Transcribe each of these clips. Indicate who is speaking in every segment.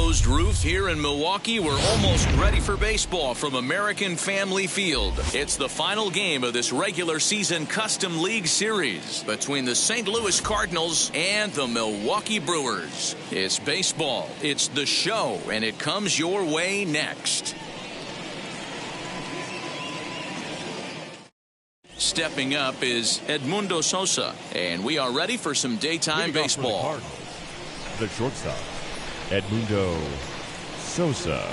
Speaker 1: closed roof here in Milwaukee. We're almost ready for baseball from American Family Field. It's the final game of this regular season Custom League Series between the St. Louis Cardinals and the Milwaukee Brewers. It's baseball, it's the show, and it comes your way next. Stepping up is Edmundo Sosa, and we are ready for some daytime baseball.
Speaker 2: The shortstop, Edmundo Sosa.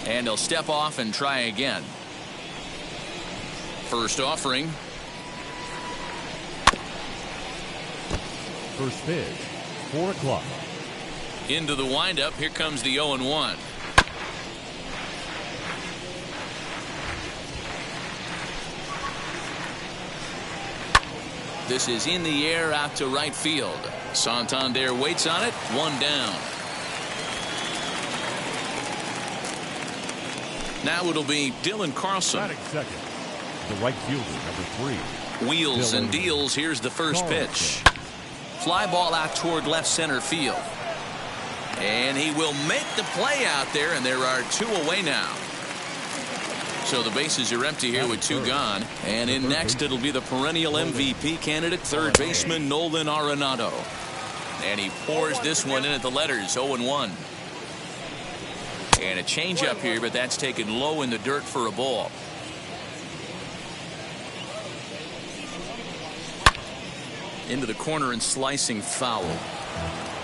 Speaker 1: And he'll step off and try again. First offering.
Speaker 2: First pitch, 4 o'clock.
Speaker 1: Into the windup. Here comes the 0-1. This is in the air out to right field. Santander waits on it. 1 down. Now it'll be Dylan Carlson.
Speaker 2: Batting second, the right fielder, number 3.
Speaker 1: Wheels and deals. Here's the first pitch. Fly ball out toward left center field. And he will make the play out there, and there are 2 away now. So the bases are empty here with 2 gone. And in next, it'll be the perennial MVP candidate, third baseman Nolan Arenado. And he pours this one in at the letters, 0-1. And a changeup here, but that's taken low in the dirt for a ball. Into the corner and slicing foul.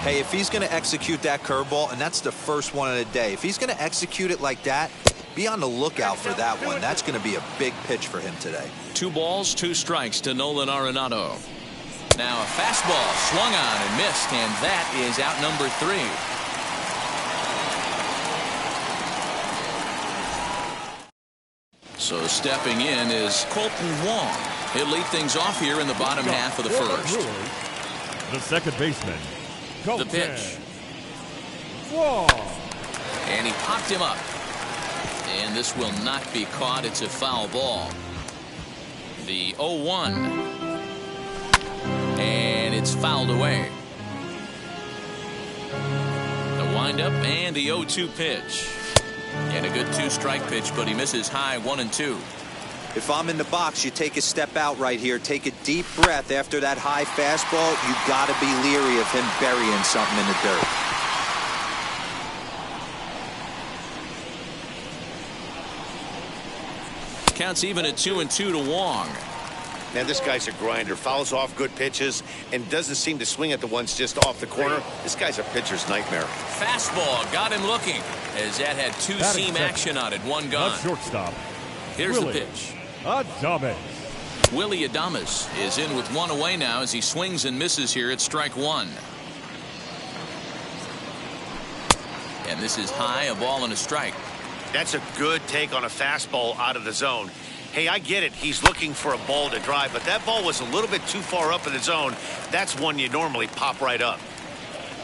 Speaker 3: Hey, if he's going to execute that curveball, and that's the first one of the day, if he's going to execute it like that, be on the lookout for that one. That's going to be a big pitch for him today.
Speaker 1: 2 balls, 2 strikes to Nolan Arenado. Now a fastball swung on and missed, and that is out number 3. So stepping in is Colton Wong. He'll lead things off here in the bottom half of the first.
Speaker 2: The second baseman, Colton
Speaker 1: The pitch.
Speaker 2: Wong.
Speaker 1: And he popped him up. And this will not be caught. It's a foul ball. The 0-1. And it's fouled away. The windup and the 0-2 pitch. And a good 2-strike pitch, but he misses high 1 and 2.
Speaker 3: If I'm in the box, you take a step out right here. Take a deep breath after that high fastball. You got to be leery of him burying something in the dirt.
Speaker 1: Counts even at 2-2 to Wong.
Speaker 4: Man, this guy's a grinder. Fouls off good pitches and doesn't seem to swing at the ones just off the corner. This guy's a pitcher's nightmare.
Speaker 1: Fastball got him looking, as that had 2-seam action on it. 1 gone.
Speaker 2: The shortstop.
Speaker 1: Here's
Speaker 2: Willie
Speaker 1: the pitch.
Speaker 2: Adames.
Speaker 1: Willie Adames is in with 1 away now as he swings and misses here at strike 1. And this is high, a ball and a strike.
Speaker 4: That's a good take on a fastball out of the zone. Hey, I get it. He's looking for a ball to drive, but that ball was a little bit too far up in the zone. That's one you normally pop right up.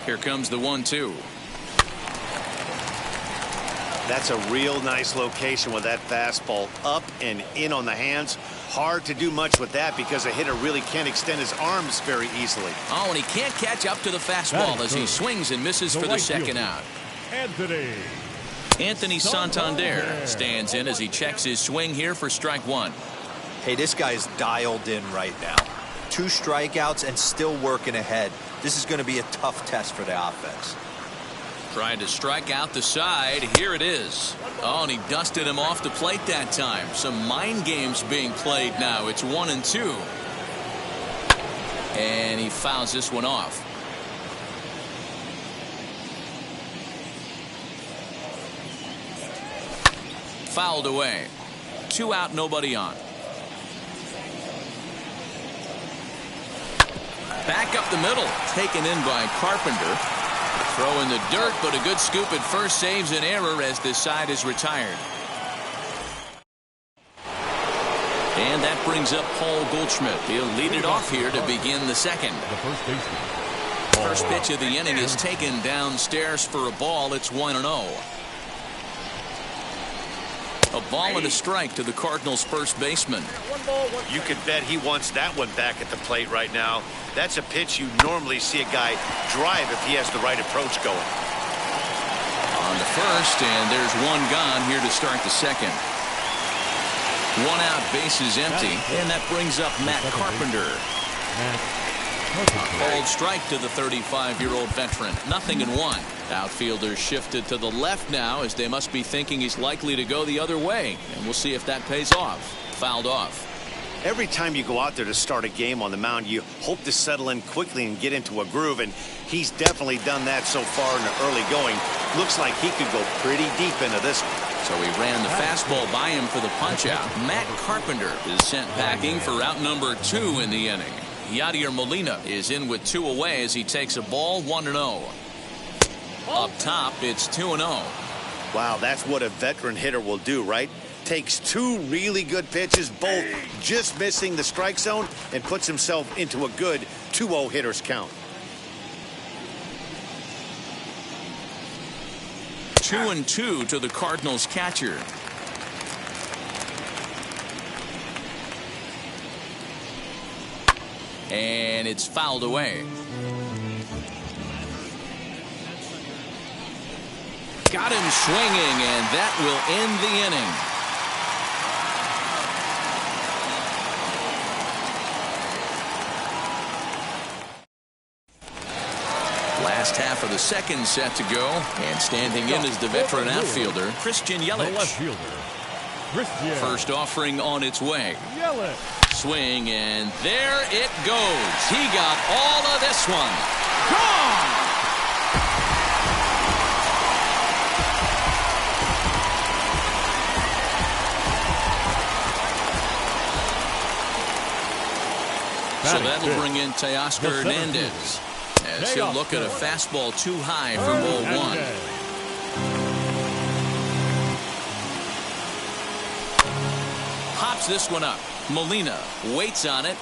Speaker 1: Here comes the 1-2.
Speaker 4: That's a real nice location with that fastball up and in on the hands. Hard to do much with that because a hitter really can't extend his arms very easily.
Speaker 1: Oh, and he can't catch up to the fastball as he swings and misses for the second out. Anthony Santander stands in as he checks his swing here for strike 1.
Speaker 3: Hey, this guy's dialed in right now. 2 strikeouts and still working ahead. This is going to be a tough test for the offense.
Speaker 1: Trying to strike out the side. Here it is. Oh, and he dusted him off the plate that time. Some mind games being played now. It's 1-2. And he fouls this one off. Fouled away. 2 out, nobody on. Back up the middle. Taken in by Carpenter. Throw in the dirt, but a good scoop at first saves an error as this side is retired. And that brings up Paul Goldschmidt. He'll lead it off here to begin the second.
Speaker 2: The first baseman.
Speaker 1: First pitch of the inning is taken downstairs for a ball. It's 1-0. A ball and a strike to the Cardinals' first baseman.
Speaker 4: You could bet he wants that one back at the plate right now. That's a pitch you normally see a guy drive if he has the right approach going.
Speaker 1: On the first, and there's one gone here to start the second. 1 out, bases empty, and that brings up Matt Carpenter. Called strike to the 35-year-old veteran. 0-1. Outfielders shifted to the left now as they must be thinking he's likely to go the other way. And we'll see if that pays off. Fouled off.
Speaker 4: Every time you go out there to start a game on the mound, you hope to settle in quickly and get into a groove, and he's definitely done that so far in the early going. Looks like he could go pretty deep into this one.
Speaker 1: So he ran the fastball by him for the punch-out. Matt Carpenter is sent packing for out number 2 in the inning. Yadier Molina is in with 2 away as he takes a ball. 1-0. Up top, it's 2-0.
Speaker 4: Wow, that's what a veteran hitter will do, right? Takes 2 really good pitches, both just missing the strike zone, and puts himself into a good 2-0 hitter's count.
Speaker 1: 2-2 to the Cardinals catcher. And it's fouled away. Got him swinging, and that will end the inning. Last half of the second set to go, and standing in is the veteran outfielder, Christian Yelich.
Speaker 2: The left fielder, Christian.
Speaker 1: First offering on its way.
Speaker 2: Yelich.
Speaker 1: Swing, and there it goes. He got all of this one. Gone! So that'll bring in Teoscar Hernandez as he'll look at a fastball too high for ball 1. Pops this one up. Molina waits on it,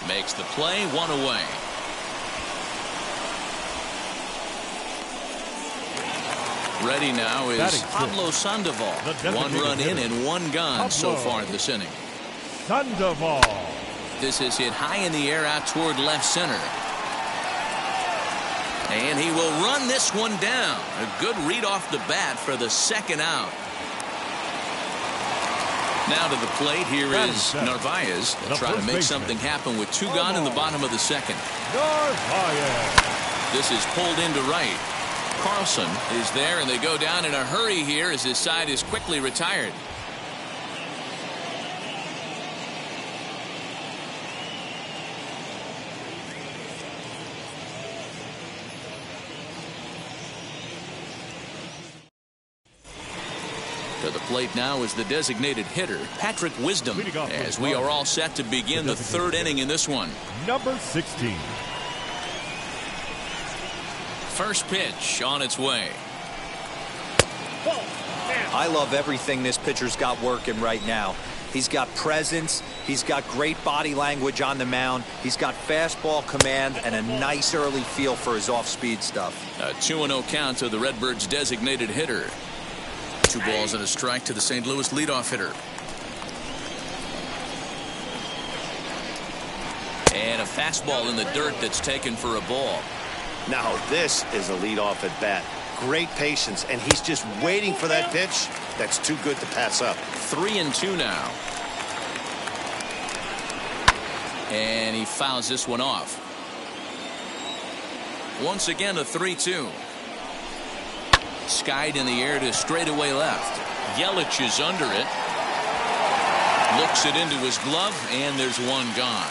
Speaker 1: makes the play, 1 away. Ready now is Pablo Sandoval. 1 run in and 1 gone so far this inning.
Speaker 2: Sandoval.
Speaker 1: This is hit high in the air out toward left center. And he will run this one down. A good read off the bat for the second out. Now to the plate, here is Narvaez. They'll try to make something happen with 2 gone in the bottom of the second.
Speaker 2: Narvaez.
Speaker 1: This is pulled into right. Carlson is there, and they go down in a hurry here as his side is quickly retired. To the plate now is the designated hitter, Patrick Wisdom, as we are all set to begin the 3rd inning in this one.
Speaker 2: Number 16.
Speaker 1: First pitch on its way.
Speaker 3: I love everything this pitcher's got working right now. He's got presence. He's got great body language on the mound. He's got fastball command and a nice early feel for his off-speed stuff.
Speaker 1: A 2-0 count to the Redbirds' designated hitter. 2 balls and a strike to the St. Louis leadoff hitter. And a fastball in the dirt that's taken for a ball.
Speaker 4: Now this is a leadoff at bat. Great patience, and he's just waiting for that pitch. That's too good to pass up.
Speaker 1: 3-2 now. And he fouls this one off. Once again, a 3-2. Skied in the air to straightaway left. Yelich is under it. Looks it into his glove, and there's one gone.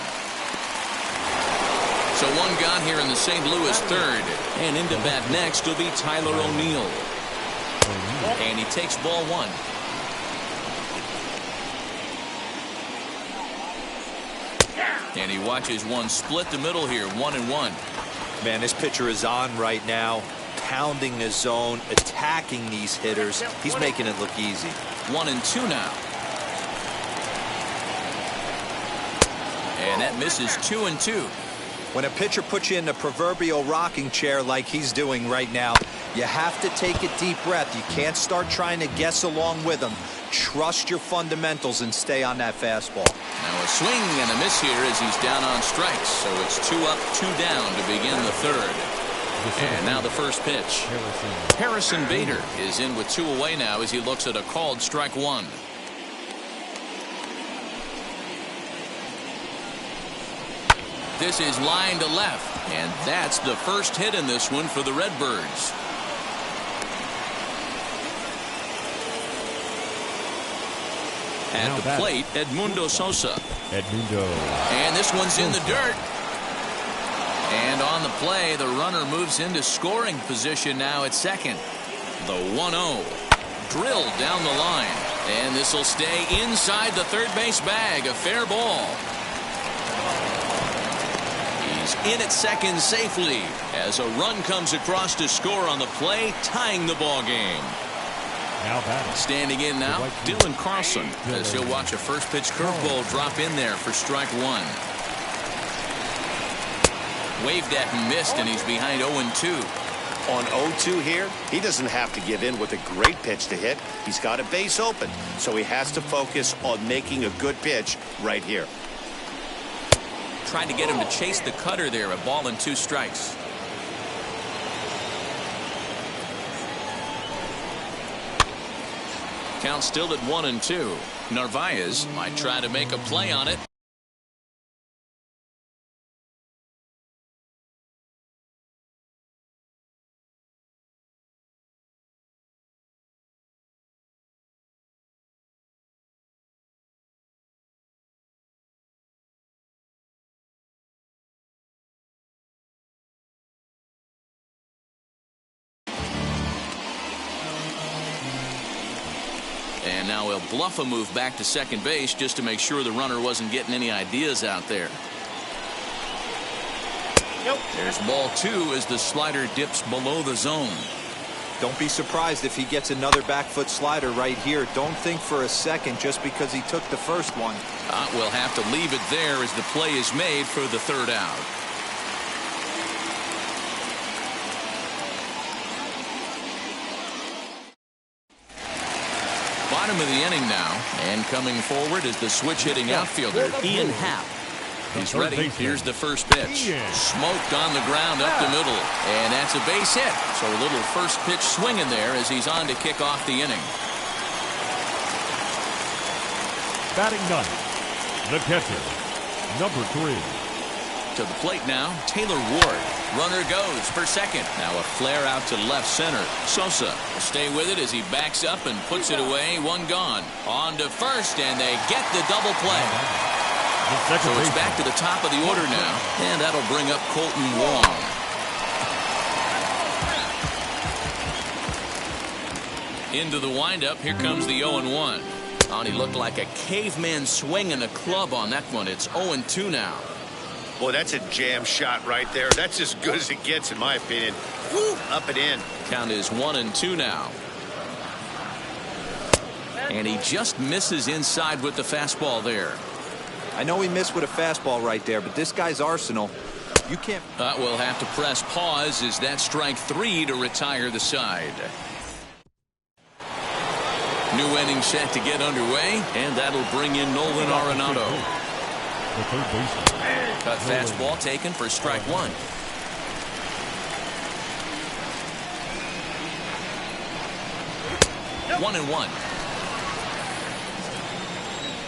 Speaker 1: So one gone here in the St. Louis third. And into bat next will be Tyler O'Neill. And he takes ball one. And he watches one split the middle here, 1-1.
Speaker 3: Man, this pitcher is on right now, pounding the zone, attacking these hitters. He's making it look easy.
Speaker 1: 1-2 now. And that misses 2-2.
Speaker 3: When a pitcher puts you in the proverbial rocking chair like he's doing right now, you have to take a deep breath. You can't start trying to guess along with him. Trust your fundamentals and stay on that fastball.
Speaker 1: Now a swing and a miss here as he's down on strikes. So it's 2 up, 2 down to begin the third. And now the first pitch. Harrison Bader is in with 2 away now as he looks at a called strike one. This is line to left, and that's the first hit in this one for the Redbirds. At the plate, Edmundo Sosa. And this one's in the dirt. And on the play, the runner moves into scoring position now at second. The 1-0. Drilled down the line. And this will stay inside the third base bag. A fair ball. He's in at second safely as a run comes across to score on the play, tying the ball game. Standing in now, Dylan Carlson, as he'll watch a first pitch curveball drop in there for strike one. Waved at and missed, and he's behind 0-2.
Speaker 4: On 0-2 here, he doesn't have to give in with a great pitch to hit. He's got a base open, so he has to focus on making a good pitch right here.
Speaker 1: Tried to get him to chase the cutter there, a ball and 2 strikes. Count still at 1-2. Narvaez might try to make a play on it. And now he'll bluff a move back to second base just to make sure the runner wasn't getting any ideas out there. There's ball 2 as the slider dips below the zone.
Speaker 3: Don't be surprised if he gets another back foot slider right here. Don't think for a second just because he took the first one.
Speaker 1: We'll have to leave it there as the play is made for the third out. Bottom of the inning now, and coming forward is the switch hitting outfielder Ian Happ. He's ready. Here's the first pitch. Smoked on the ground up the middle, and that's a base hit. So a little first pitch swing in there as he's on to kick off the inning.
Speaker 2: Batting ninth, the catcher, number 3.
Speaker 1: To the plate now, Taylor Ward. Runner goes for second. Now a flare out to left center. Sosa will stay with it as he backs up and puts it away. One gone. On to first, and they get the double play. So it's back to the top of the order now, and that'll bring up Colton Wong. Into the windup, here comes the 0-1. He looked like a caveman swinging a club on that one. It's 0-2 now.
Speaker 4: Boy, that's a jam shot right there. That's as good as it gets, in my opinion. Woo, up and in.
Speaker 1: Count is 1-2 now. And he just misses inside with the fastball there.
Speaker 3: I know he missed with a fastball right there, but this guy's arsenal, you can't.
Speaker 1: We'll have to press pause as that strike 3 to retire the side. New inning set to get underway, and that'll bring in Nolan Arenado.
Speaker 2: The third baseman.
Speaker 1: Cut fastball taken for strike 1. Yep. 1-1.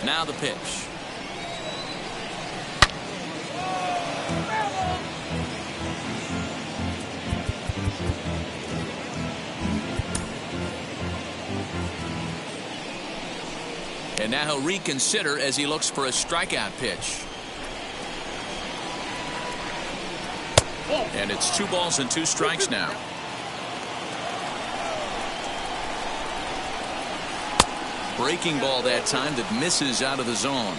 Speaker 1: Now the pitch. And now he'll reconsider as he looks for a strikeout pitch. And it's 2 balls and 2 strikes now. Breaking ball that time that misses out of the zone.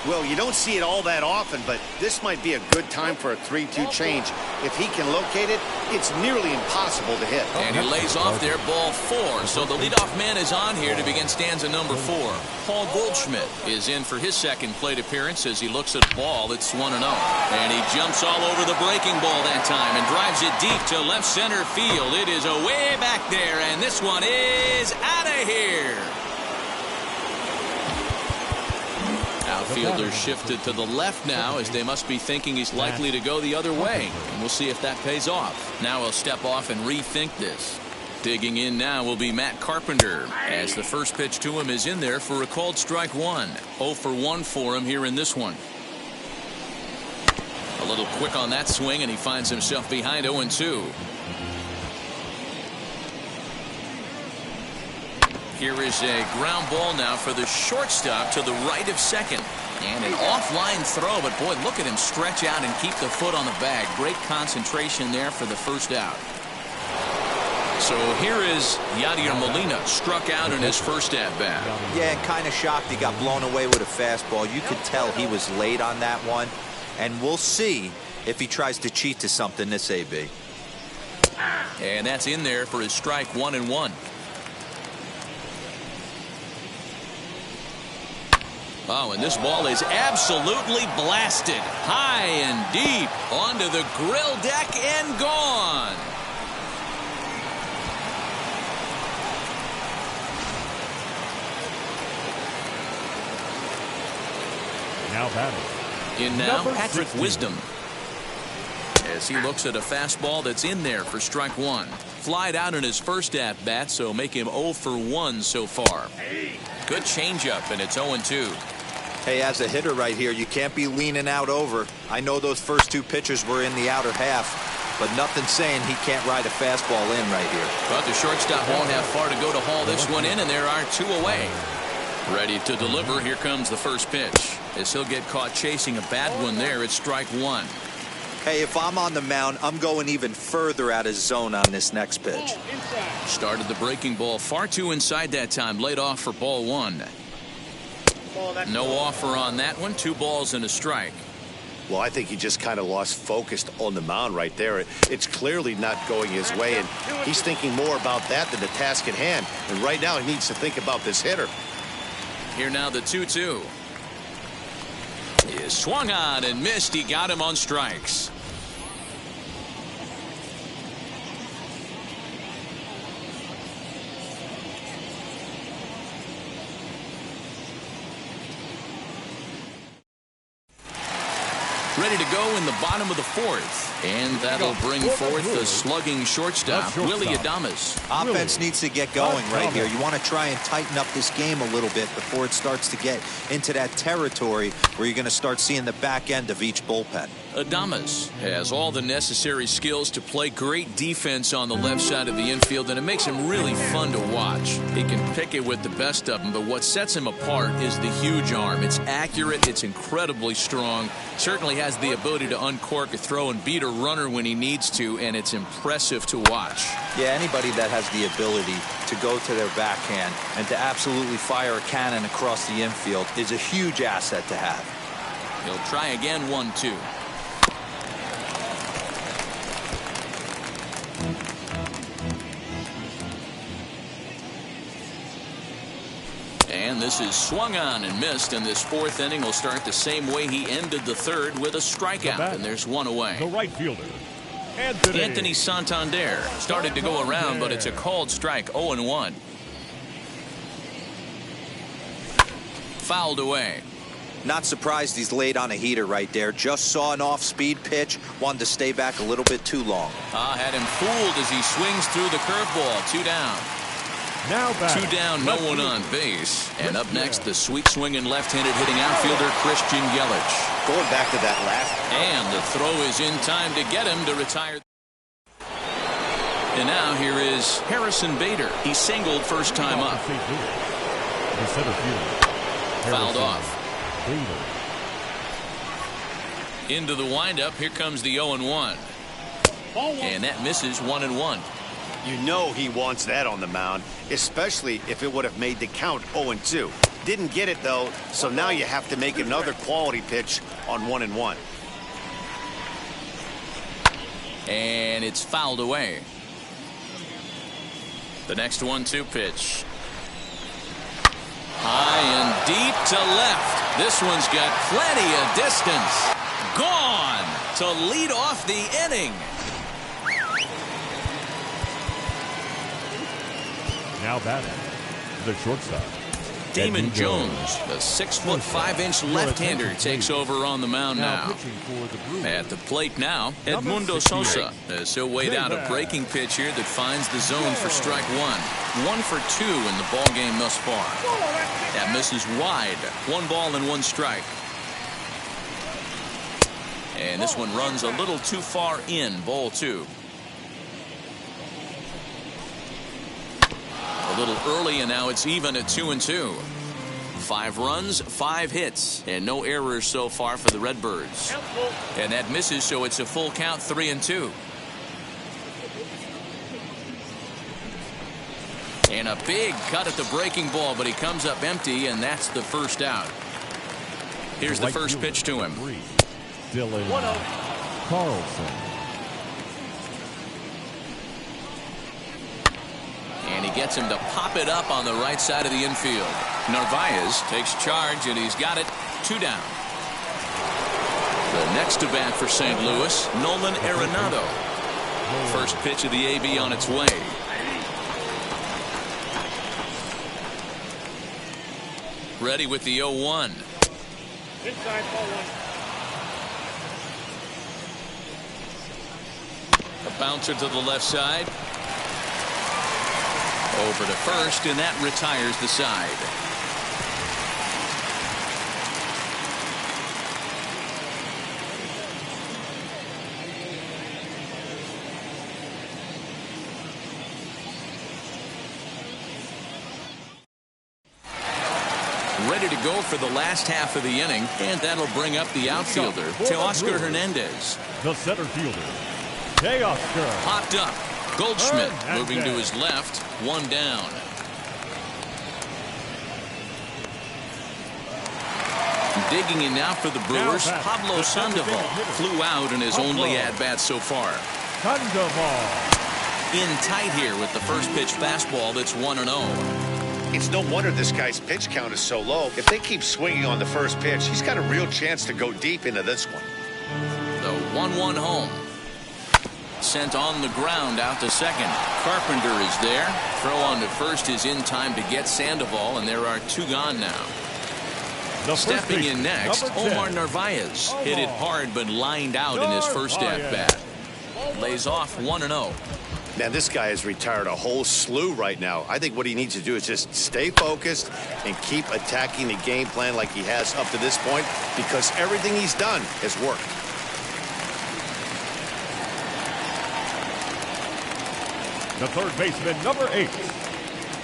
Speaker 4: Well, you don't see it all that often, but this might be a good time for a 3-2 change. If he can locate it, it's nearly impossible to hit.
Speaker 1: And he lays off there, ball 4. So the leadoff man is on here to begin stanza number 4. Paul Goldschmidt is in for his second plate appearance as he looks at a ball that's 1-0. And he jumps all over the breaking ball that time and drives it deep to left center field. It is away back there, and this one is out of here. Outfielders shifted to the left now as they must be thinking he's likely to go the other way. And we'll see if that pays off. Now he'll step off and rethink this. Digging in now will be Matt Carpenter as the first pitch to him is in there for a called strike 1. 0 for 1 for him here in this one. A little quick on that swing and he finds himself behind 0-2. Here is a ground ball now for the shortstop to the right of second. And an offline throw, but boy, look at him stretch out and keep the foot on the bag. Great concentration there for the first out. So here is Yadier Molina, struck out in his first at-bat.
Speaker 3: Yeah, kind of shocked he got blown away with a fastball. You could tell he was late on that one. And we'll see if he tries to cheat to something this AB.
Speaker 1: And that's in there for his strike 1-1. Oh, and this ball is absolutely blasted. High and deep onto the grill deck and gone.
Speaker 2: Now batting.
Speaker 1: In now,
Speaker 2: Number
Speaker 1: Patrick
Speaker 2: 15.
Speaker 1: Wisdom. As he looks at a fastball that's in there for strike 1. Flied out in his first at-bat, so make him 0 for 1 so far. Good changeup, and it's 0-2.
Speaker 3: Hey, as a hitter right here, you can't be leaning out over. I know those first 2 pitches were in the outer half, but nothing saying he can't ride a fastball in right here.
Speaker 1: But the shortstop won't have far to go to haul this one in, and there are 2 away. Ready to deliver. Here comes the first pitch. As he'll get caught chasing a bad one there, it's strike 1.
Speaker 3: Hey, if I'm on the mound, I'm going even further out of zone on this next pitch.
Speaker 1: Started the breaking ball far too inside that time. Laid off for ball 1. No offer on that one. 2 balls and a strike.
Speaker 4: Well, I think he just kind of lost focus on the mound right there. It's clearly not going his way, and he's thinking more about that than the task at hand. And right now he needs to think about this hitter.
Speaker 1: Here now the 2-2. He swung on and missed. He got him on strikes. Ready to go in the bottom of the 4th. And that'll bring forth the slugging shortstop, Willie Adames.
Speaker 3: Offense needs to get going right here. You want to try and tighten up this game a little bit before it starts to get into that territory where you're going to start seeing the back end of each bullpen.
Speaker 1: Adames has all the necessary skills to play great defense on the left side of the infield, and it makes him really fun to watch. He can pick it with the best of them, but what sets him apart is the huge arm. It's accurate, it's incredibly strong, certainly has the ability to uncork a throw and beat a runner when he needs to, and it's impressive to watch.
Speaker 3: Yeah, anybody that has the ability to go to their backhand and to absolutely fire a cannon across the infield is a huge asset to have.
Speaker 1: He'll try again. 1-2. And this is swung on and missed, and this 4th inning will start the same way he ended the 3rd with a strikeout, and there's 1 away.
Speaker 2: The right fielder,
Speaker 1: Anthony Santander started to go around, but it's a called strike. 0-1. Fouled away.
Speaker 3: Not surprised he's laid on a heater right there. Just saw an off-speed pitch. Wanted to stay back a little bit too long.
Speaker 1: Had him fooled as he swings through the curveball. 2 down.
Speaker 2: now back.
Speaker 1: 2 down, no one on base. And up next, the sweet-swinging left-handed hitting outfielder Christian Yelich.
Speaker 4: Going back to that last.
Speaker 1: And the throw is in time to get him to retire. And now here is Harrison Bader. He singled first time up.
Speaker 2: The center fielder,
Speaker 1: fouled off. Into the windup. Here comes the 0-1. And that misses 1-1.
Speaker 4: You know he wants that on the mound, especially if it would have made the count 0-2. Didn't get it, though, so now you have to make another quality pitch on 1-1.
Speaker 1: And it's fouled away. The next 1-2 pitch. High and deep to left. This one's got plenty of distance. Gone to lead off the inning.
Speaker 2: Now batting, the shortstop.
Speaker 1: Damon Jones, the 6'5" left-hander, takes over on the mound now. At the plate now, Edmundo Sosa. He'll wait out a breaking pitch here that finds the zone for strike one. 1 for 2 in the ball game thus far. That misses wide. 1 ball and 1 strike. And this one runs a little too far in. Ball 2. A little early, and now it's even at 2-2. 5 runs, 5 hits, and no errors so far for the Redbirds. And that misses, so it's a full count, 3-2. And a big cut at the breaking ball, but he comes up empty, and that's the first out. Here's the first pitch to him.
Speaker 2: Dylan Carlson.
Speaker 1: And he gets him to pop it up on the right side of the infield. Narvaez takes charge, and he's got it. 2 down. The next to bat for St. Louis, Nolan Arenado. First pitch of the AB on its way. Ready with the 0-1.
Speaker 5: Inside ball 1.
Speaker 1: A bouncer to the left side. Over to first, and that retires the side. Ready to go for the last half of the inning, and that'll bring up the outfielder, Teoscar Hernandez.
Speaker 2: The center fielder, Teoscar.
Speaker 1: Popped up. Goldschmidt moving to his left. 1 down. Digging in now for the Brewers, Pablo Sandoval flew out in his only at-bat so far.
Speaker 2: Sandoval.
Speaker 1: In tight here with the first pitch fastball that's 1-0.
Speaker 4: It's no wonder this guy's pitch count is so low. If they keep swinging on the first pitch, he's got a real chance to go deep into this one.
Speaker 1: The 1-1 home. Sent on the ground out to second. Carpenter is there. Throw on to first is in time to get Sandoval, and there are 2 gone now. Stepping in next, Omar Narvaez. Hit it hard but lined out in his first at-bat. Lays off 1-0.
Speaker 4: Man, this guy has retired a whole slew right now. I think what he needs to do is just stay focused and keep attacking the game plan like he has up to this point, because everything he's done has worked.
Speaker 2: The third baseman, number 8,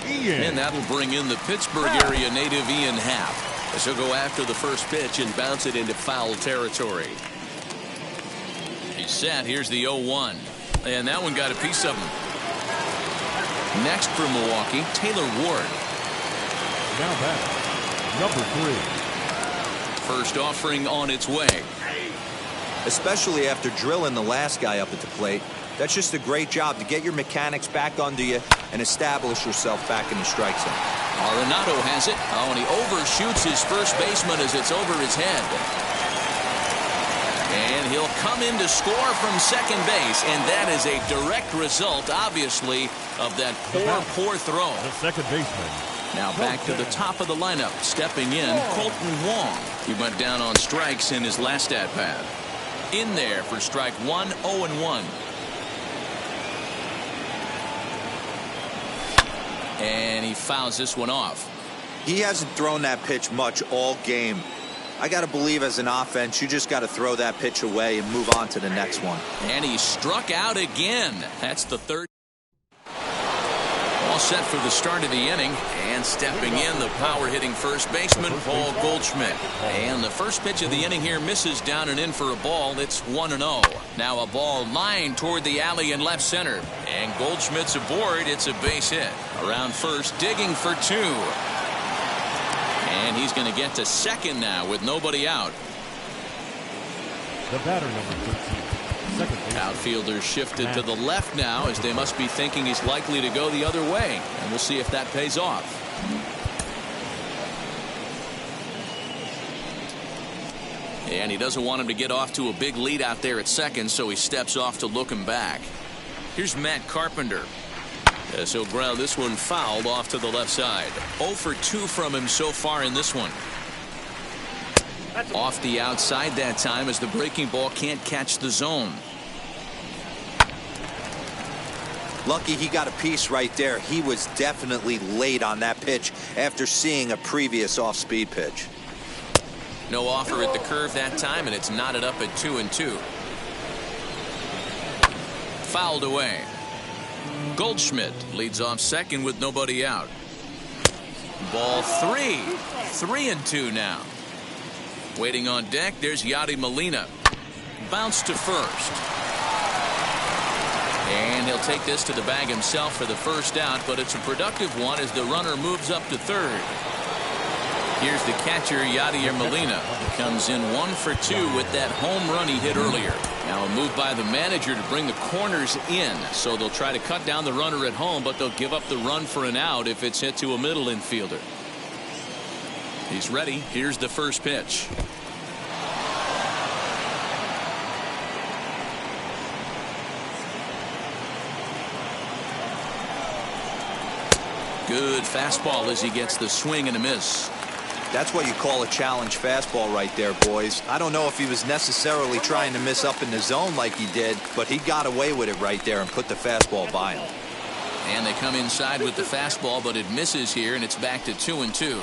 Speaker 2: Ian.
Speaker 1: And that'll bring in the Pittsburgh area native Ian Happ, as he'll go after the first pitch and bounce it into foul territory. He's set. Here's the 0-1. And that one got a piece of him. Next for Milwaukee, Taylor Ward.
Speaker 2: Now back, number 3.
Speaker 1: First offering on its way.
Speaker 3: Especially after drilling the last guy up at the plate. That's just a great job to get your mechanics back under you and establish yourself back in the strike zone.
Speaker 1: Arenado has it. Oh, and he overshoots his first baseman as it's over his head. And he'll come in to score from second base, and that is a direct result, obviously, of that poor throw.
Speaker 2: The second baseman.
Speaker 1: Now back to the top of the lineup. Stepping in, Colton Wong. He went down on strikes in his last at-bat. In there for strike 1, 0-1. And he fouls this one off.
Speaker 3: He hasn't thrown that pitch much all game. I got to believe as an offense, you just got to throw that pitch away and move on to the next one.
Speaker 1: And he struck out again. That's the third. Ball set for the start of the inning, and stepping in, the power-hitting first baseman, Paul Goldschmidt. And the first pitch of the inning here misses down and in for a ball. It's 1-0. Now a ball lined toward the alley in left center, and Goldschmidt's aboard. It's a base hit. Around first, digging for two. And he's going to get to second now with nobody out.
Speaker 2: The batter, number 13. Second base.
Speaker 1: Outfielders shifted to the left now, as they must be thinking he's likely to go the other way. And we'll see if that pays off. And he doesn't want him to get off to a big lead out there at second, so he steps off to look him back. Here's Matt Carpenter. As he'll ground this one fouled off to the left side. 0 for 2 from him so far in this one. Off the outside that time, as the breaking ball can't catch the zone.
Speaker 3: Lucky he got a piece right there. He was definitely late on that pitch after seeing a previous off-speed pitch.
Speaker 1: No offer at the curve that time, and it's knotted up at 2-2. Fouled away. Goldschmidt leads off second with nobody out. Ball 3. 3-2 now. Waiting on deck, there's Yadi Molina. Bounce to first. And he'll take this to the bag himself for the first out, but it's a productive one as the runner moves up to third. Here's the catcher, Yadier Molina. He comes in 1 for 2 with that home run he hit earlier. Now a move by the manager to bring the corners in, so they'll try to cut down the runner at home, but they'll give up the run for an out if it's hit to a middle infielder. He's ready. Here's the first pitch. Good fastball as he gets the swing and a miss.
Speaker 3: That's what you call a challenge fastball right there, boys. I don't know if he was necessarily trying to miss up in the zone like he did, but he got away with it right there and put the fastball by him.
Speaker 1: And they come inside with the fastball, but it misses here, and it's back to 2-2.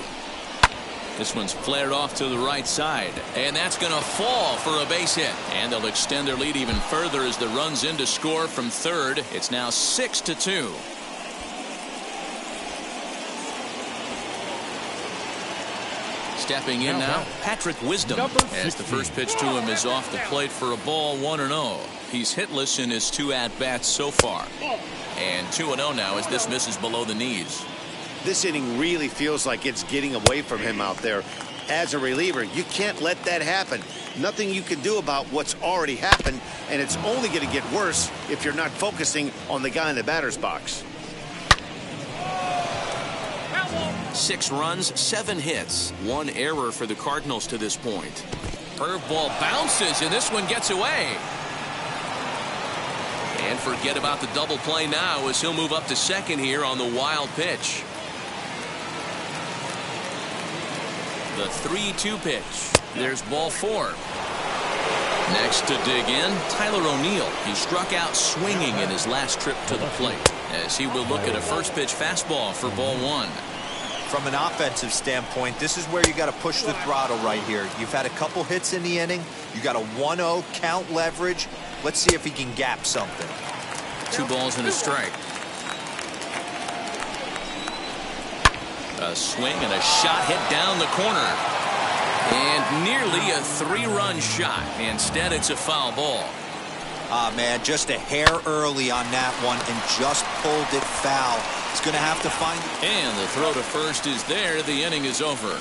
Speaker 1: This one's flared off to the right side, and that's going to fall for a base hit. And they'll extend their lead even further as the run's in to score from third. It's now 6-2. Stepping in now, Patrick Wisdom, as the first pitch to him is off the plate for a ball, 1-0. He's hitless in his 2 at-bats so far. And 2-0 now as this misses below the knees.
Speaker 4: This inning really feels like it's getting away from him out there. As a reliever, you can't let that happen. Nothing you can do about what's already happened, and it's only going to get worse if you're not focusing on the guy in the batter's box.
Speaker 1: 6 runs, 7 hits, 1 error for the Cardinals to this point. Curveball bounces, and this one gets away. And forget about the double play now as he'll move up to second here on the wild pitch. The 3-2 pitch. There's ball 4. Next to dig in, Tyler O'Neill. He struck out swinging in his last trip to the plate, as he will look at a first pitch fastball for ball 1.
Speaker 3: From an offensive standpoint, this is where you got to push the throttle right here. You've had a couple hits in the inning. You got a 1-0 count leverage. Let's see if he can gap something.
Speaker 1: 2 balls and a strike. A swing and a shot hit down the corner. And nearly a 3-run shot. Instead, it's a foul ball.
Speaker 3: Ah, man, just a hair early on that one and just pulled it foul. He's going to have to find it.
Speaker 1: And the throw to first is there. The inning is over.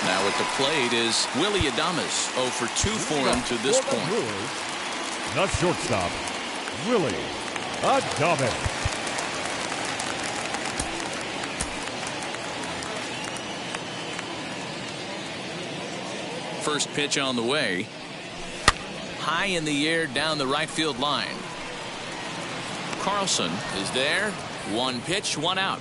Speaker 1: Now at the plate is Willie Adames. 0 for 2 for him to this point.
Speaker 2: The shortstop, Willie Adames.
Speaker 1: First pitch on the way. High in the air down the right field line. Carlson is there. 1 pitch, 1 out.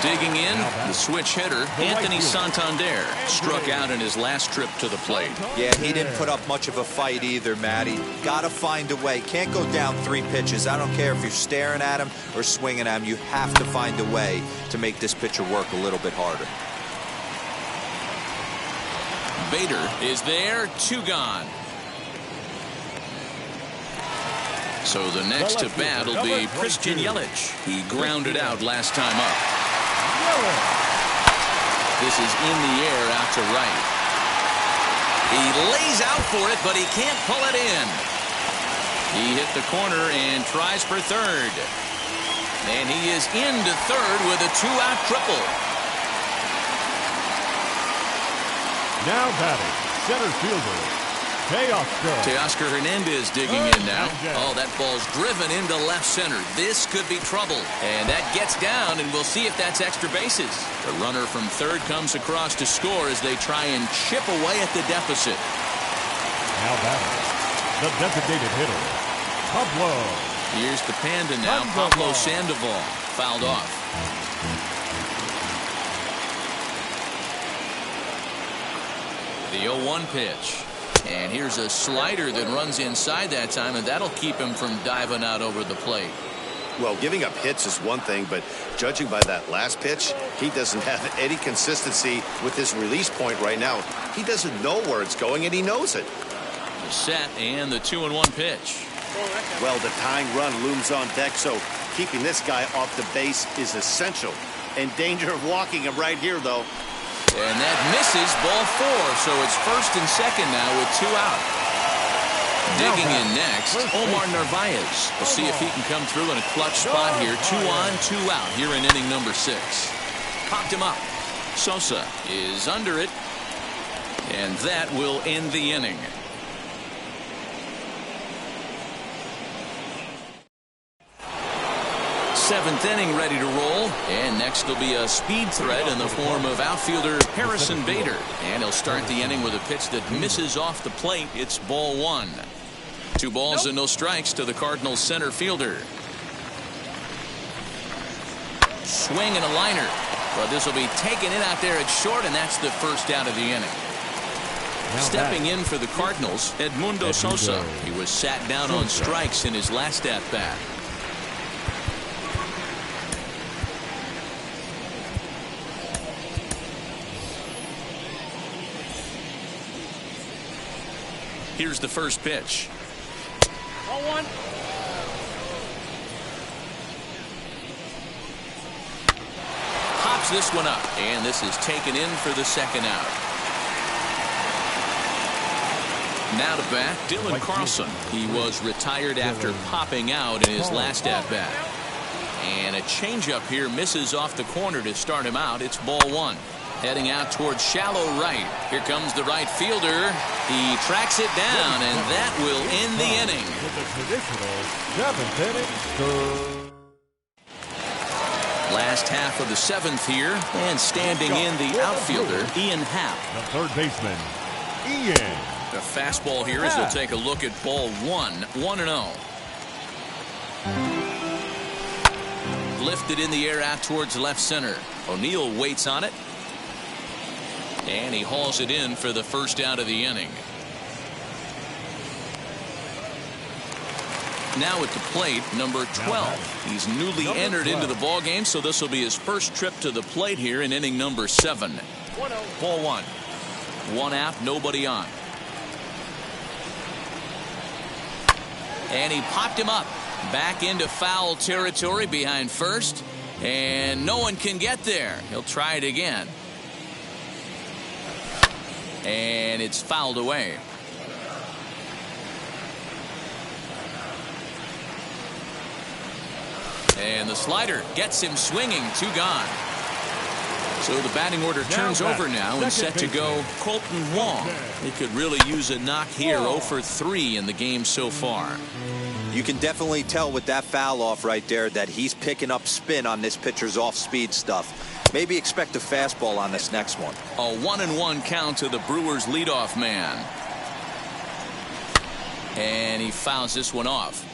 Speaker 1: Digging in, the switch hitter, Anthony Santander, struck out in his last trip to the plate.
Speaker 3: Yeah, he didn't put up much of a fight either, Matty. Got to find a way. Can't go down 3 pitches. I don't care if you're staring at him or swinging at him. You have to find a way to make this pitcher work a little bit harder.
Speaker 1: Bader is there, 2 gone. So the next to bat will be Christian Yelich. He grounded out last time up. This is in the air out to right. He lays out for it, but he can't pull it in. He hit the corner and tries for third. And he is into third with a 2-out triple.
Speaker 2: Now batting, center fielder,
Speaker 1: Teoscar Hernandez digging in now. Oh, that ball's driven into left center. This could be trouble. And that gets down, and we'll see if that's extra bases. The runner from third comes across to score as they try and chip away at the deficit.
Speaker 2: Now batting, the designated hitter, Pablo.
Speaker 1: Here's the Panda now, Pablo Sandoval, fouled off. The 0-1 pitch. And here's a slider that runs inside that time, and that'll keep him from diving out over the plate.
Speaker 4: Well, giving up hits is one thing, but judging by that last pitch, he doesn't have any consistency with his release point right now. He doesn't know where it's going, and he knows it.
Speaker 1: The set and the 2-1 pitch.
Speaker 4: Well, the tying run looms on deck, so keeping this guy off the base is essential. In danger of walking him right here, though.
Speaker 1: And that misses, ball 4, so it's first and second now with 2 out. Digging in next, Omar Narvaez. We'll see if he can come through in a clutch spot here. 2 on, 2 out here in inning number 6. Popped him up. Sosa is under it, and that will end the inning. Seventh inning ready to roll, and next will be a speed threat in the form of outfielder Harrison Bader, and he'll start the inning with a pitch that misses off the plate. It's ball 1. 2 balls and no strikes to the Cardinals center fielder. Swing and a liner, but this will be taken in out there at short, and that's the first out of the inning. Stepping in for the Cardinals, Edmundo Sosa. He was sat down on strikes in his last at bat. Here's the first pitch.
Speaker 5: 0-1.
Speaker 1: Pops this one up, and this is taken in for the second out. Now to bat, Dylan Carlson. He was retired after popping out in his last at bat. And a changeup here misses off the corner to start him out. It's ball 1. Heading out towards shallow right. Here comes the right fielder. He tracks it down, and that will end the inning. Last half of the 7th here, and standing in the outfielder, Ian Happ.
Speaker 2: The third baseman, Ian.
Speaker 1: The fastball here as they'll take a look at ball 1, 1-0. Lifted in the air out towards left center. O'Neill waits on it. And he hauls it in for the first out of the inning. Now at the plate, number 12. He's newly entered into the ball game, so this will be his first trip to the plate here in inning number 7. Ball 1. 1 out, nobody on. And he popped him up. Back into foul territory behind first. And no one can get there. He'll try it again. And it's fouled away. And the slider gets him swinging. 2 gone. So the batting order turns over now and set to go Colton Wong. He could really use a knock here. 0 for 3 in the game so far.
Speaker 3: You can definitely tell with that foul off right there that he's picking up spin on this pitcher's off-speed stuff. Maybe expect a fastball on this next one.
Speaker 1: A 1-1 count to the Brewers leadoff man. And he fouls this one off.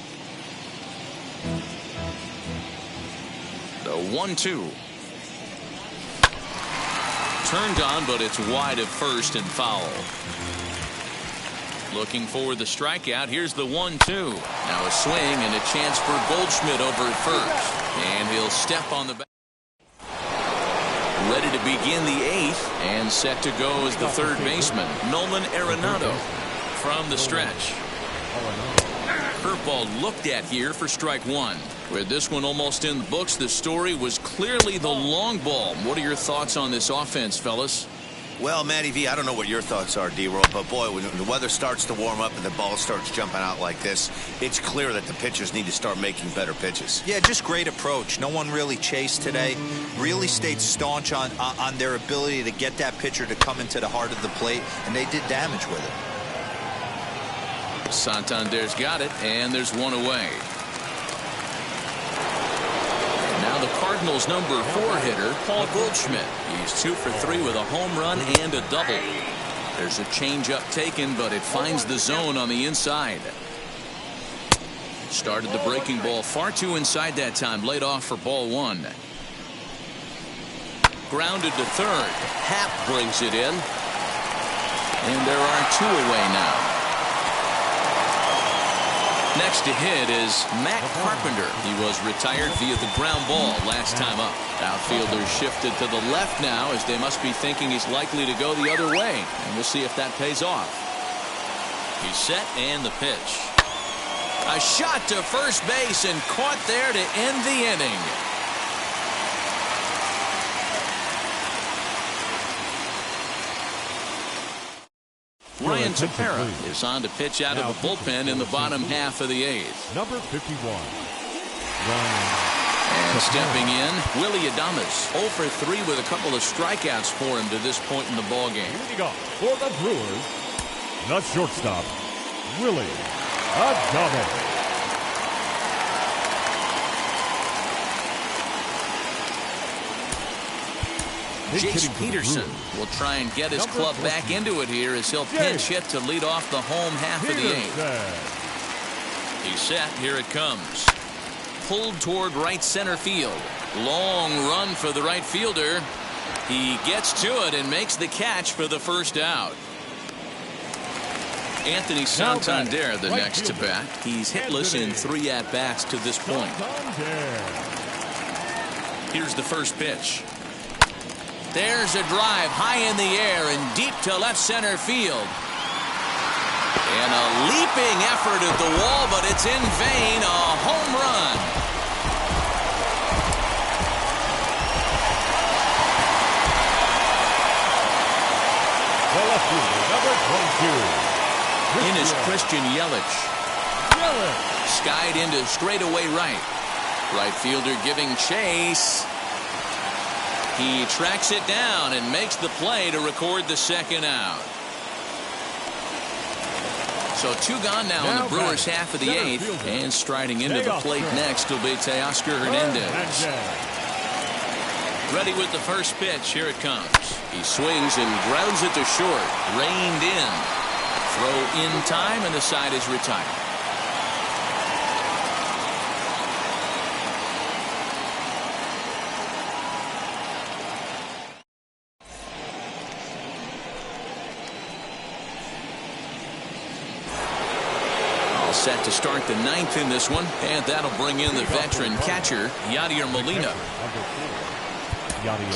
Speaker 1: The 1-2. Turned on, but it's wide of first and foul. Looking for the strikeout. Here's the 1-2. Now a swing and a chance for Goldschmidt over at first. And he'll step on the back. Ready to begin the 8th and set to go as the third baseman, Nolan Arenado from the stretch. Curveball looked at here for strike one. With this one almost in the books, the story was clearly the long ball. What are your thoughts on this offense, fellas?
Speaker 4: Well, Matty V, I don't know what your thoughts are, D-Roll, but boy, when the weather starts to warm up and the ball starts jumping out like this, it's clear that the pitchers need to start making better pitches.
Speaker 3: Yeah, just great approach. No one really chased today. Really stayed staunch on their ability to get that pitcher to come into the heart of the plate, and they did damage with it.
Speaker 1: Santander's got it, and there's one away. Now the Cardinals' number 4 hitter, Paul Goldschmidt. He's 2 for 3 with a home run and a double. There's a changeup taken, but it finds the zone on the inside. Started the breaking ball far too inside that time. Laid off for ball 1. Grounded to third. Happ brings it in. And there are 2 away now. Next to hit is Matt Carpenter. He was retired via the ground ball last time up. Outfielders shifted to the left now as they must be thinking he's likely to go the other way. And we'll see if that pays off. He's set and the pitch. A shot to first base and caught there to end the inning. Ryan Tepera is on to pitch out of the bullpen in the bottom half of the 8th.
Speaker 2: Number 51.
Speaker 1: And stepping in, Willie Adames. 0 for 3 with a couple of strikeouts for him to this point in the ballgame.
Speaker 2: Leading off for the Brewers, the shortstop, Willie Adames.
Speaker 1: Jace Peterson will try and get his club back into it here as he'll pinch hit to lead off the home half of the 8th. He's set. Here it comes. Pulled toward right center field. Long run for the right fielder. He gets to it and makes the catch for the first out. Anthony Santander the next to bat. He's hitless in 3 at-bats to this point. Here's the first pitch. There's a drive high in the air and deep to left center field. And a leaping effort at the wall, but it's in vain. A home run.
Speaker 2: The left fielder, number 22.
Speaker 1: In is Christian Yelich. Skied into straightaway right. Right fielder giving chase. He tracks it down and makes the play to record the second out. So 2 gone now in the Brewers half of the 8th. And striding into the plate next will be Teoscar Hernandez. Ready with the first pitch. Here it comes. He swings and grounds it to short. Reined in. Throw in time and the side is retired. Set to start the 9th in this one, and that'll bring in the veteran catcher, Yadier Molina.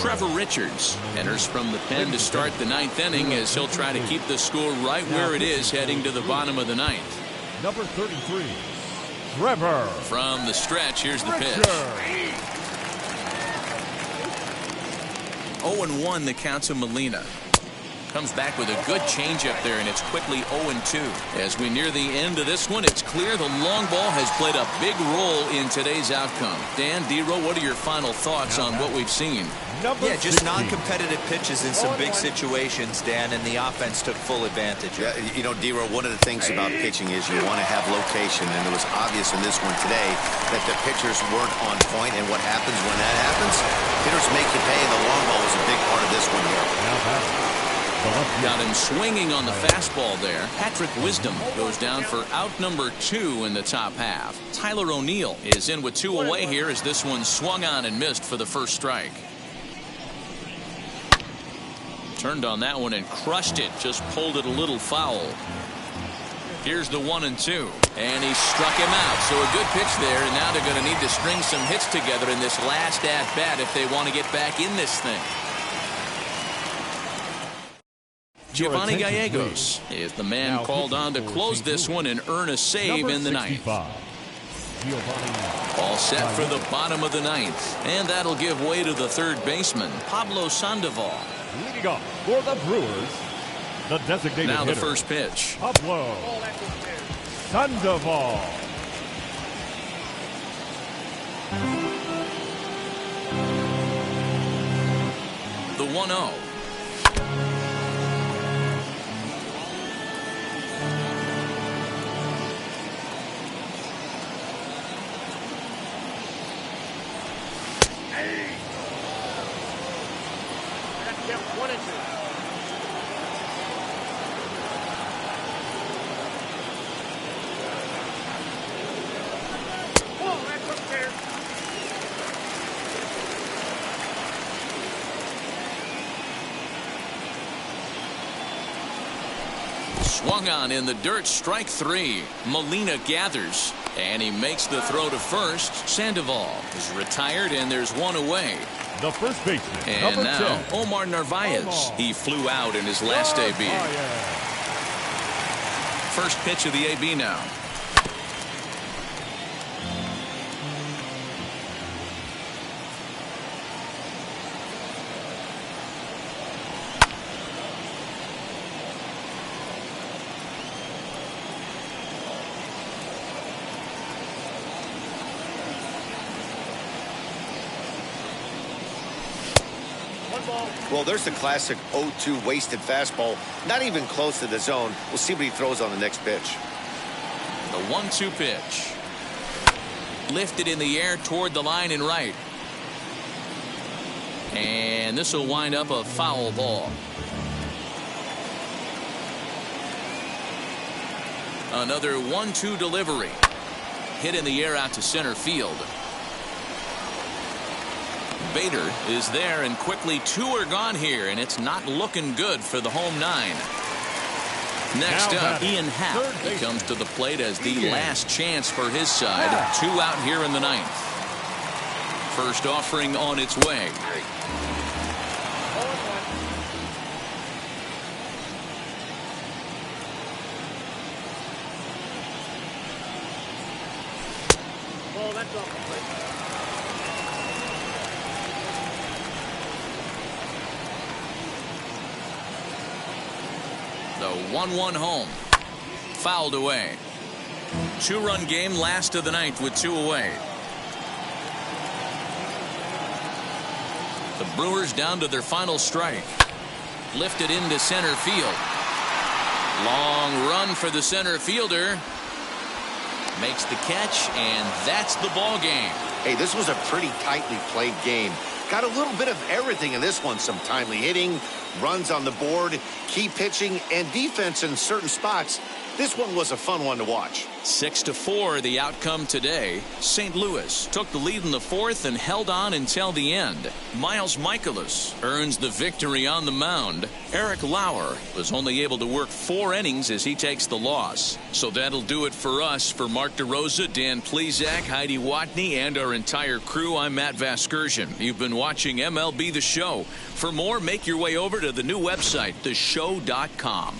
Speaker 1: Trevor Richards enters from the pen to start the 9th inning as he'll try to keep the score right where it is heading to the bottom of the 9th.
Speaker 2: Number 33, Trevor.
Speaker 1: From the stretch, here's the pitch. 0-1 the count to Molina. Comes back with a good changeup there, and it's quickly 0-2. As we near the end of this one, it's clear the long ball has played a big role in today's outcome. Dan, D-Roll, what are your final thoughts on what we've seen?
Speaker 3: Yeah, just non-competitive pitches in some big situations, Dan, and the offense took full advantage.
Speaker 4: Yeah, you know, D-Roll, one of the things about pitching is you want to have location, and it was obvious in this one today that the pitchers weren't on point, and what happens when that happens? Hitters make you pay, and the long ball was a big part of this one here.
Speaker 1: Got him swinging on the fastball there. Patrick Wisdom goes down for out number 2 in the top half. Tyler O'Neill is in with 2 away here as this one swung on and missed for the first strike. Turned on that one and crushed it. Just pulled it a little foul. Here's the 1-2. And he struck him out. So a good pitch there. And now they're going to need to string some hits together in this last at-bat if they want to get back in this thing. Giovanni Gallegos is the man called on to close this one and earn a save in the ninth. All set for the bottom of the ninth, and that'll give way to the third baseman, Pablo Sandoval.
Speaker 2: Leading off for the Brewers, the designated
Speaker 1: now the
Speaker 2: hitter,
Speaker 1: first pitch.
Speaker 2: Pablo Sandoval.
Speaker 1: The 1-0. Swung on in the dirt, strike three. Molina gathers, and he makes the throw to first. Sandoval is retired, and there's one away.
Speaker 2: The first baseman,
Speaker 1: and
Speaker 2: number
Speaker 1: now
Speaker 2: 10,
Speaker 1: Omar Narvaez. He flew out in his last AB. First pitch of the AB now.
Speaker 4: Well, there's the classic 0-2 wasted fastball. Not even close to the zone. We'll see what he throws on the next pitch.
Speaker 1: The 1-2 pitch. Lifted in the air toward the line and right. And this will wind up a foul ball. Another 1-2 delivery. Hit in the air out to center field. Bader is there, and quickly two are gone here, and it's not looking good for the home nine. Next up, Ian Happ. He comes to the plate as the last chance for his side. Two out here in the ninth. First offering on its way.
Speaker 5: Oh, that's off.
Speaker 1: The 1-1 home. Fouled away. Two-run game, last of the ninth with two away. The Brewers down to their final strike. Lifted into center field. Long run for the center fielder. Makes the catch, and that's the ball game.
Speaker 4: Hey, this was a pretty tightly played game. Got a little bit of everything in this one. Some timely hitting, runs on the board, key pitching, and defense in certain spots. This one was a fun one to watch.
Speaker 1: 6-4 the outcome today. St. Louis took the lead in the fourth and held on until the end. Miles Michaelis earns the victory on the mound. Eric Lauer was only able to work 4 innings as he takes the loss. So that'll do it for us. For Mark DeRosa, Dan Plesac, Heidi Watney, and our entire crew, I'm Matt Vasgersian. You've been watching MLB The Show. For more, make your way over to the new website, theshow.com.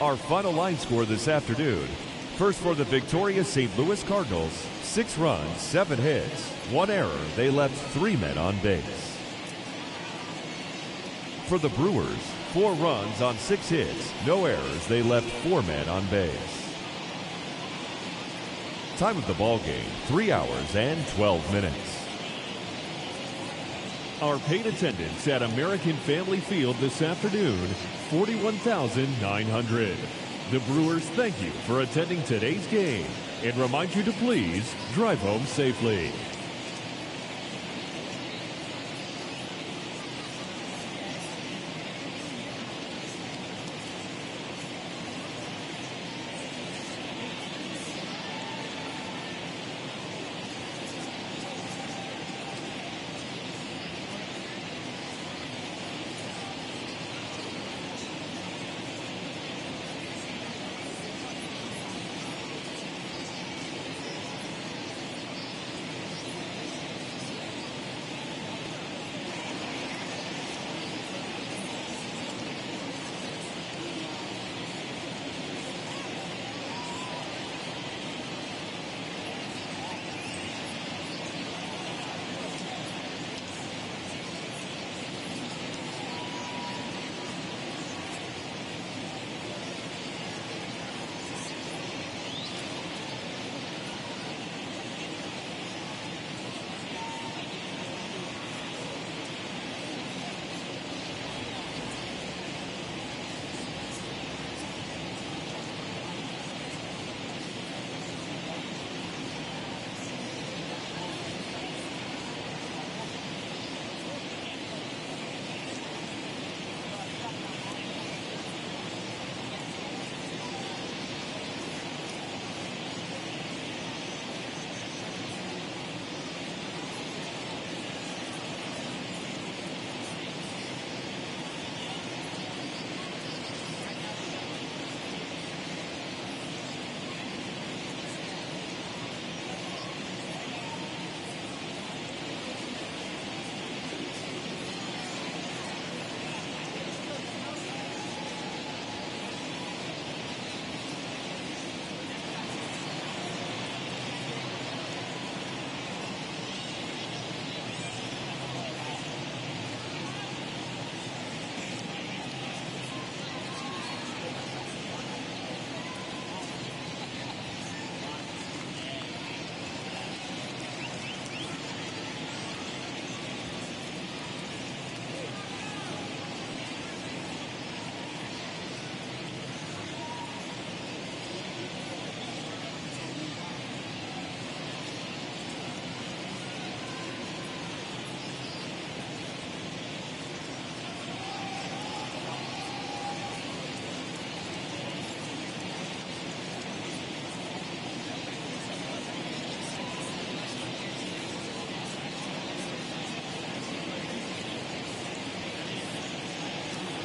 Speaker 2: Our final line score this afternoon. First for the victorious St. Louis Cardinals, 6 runs, 7 hits, 1 error. They left 3 men on base. For the Brewers, 4 runs on 6 hits, no errors. They left 4 men on base. Time of the ball game, 3 hours and 12 minutes. Our paid attendance at American Family Field this afternoon, 41,900. The Brewers thank you for attending today's game and remind you to please drive home safely.